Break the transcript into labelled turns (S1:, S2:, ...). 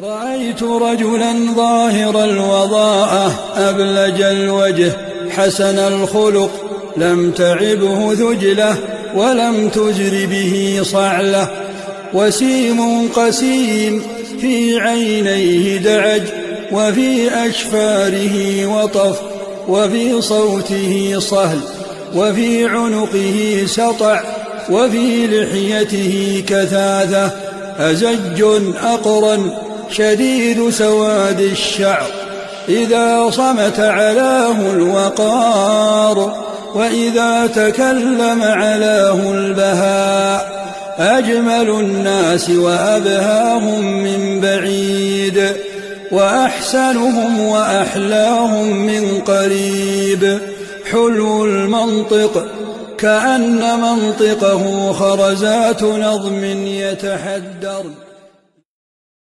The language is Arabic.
S1: رأيت رجلا ظاهر الوضاءة أبلج الوجه حسن الخلق، لم تعبه ذجله ولم تجر به صعلة، وسيم قسيم في عينيه دعج، وفي أشفاره وطف، وفي صوته صهل، وفي عنقه سطع، وفي لحيته كثاثة، أزج أقرن شديد سواد الشعر، إذا صمت علاه الوقار، وإذا تكلم علاه البهاء، أجمل الناس وأبهاهم من بعيد، وأحسنهم وأحلاهم من قريب، حلو المنطق كأن منطقه خرزات نظم يتحدر.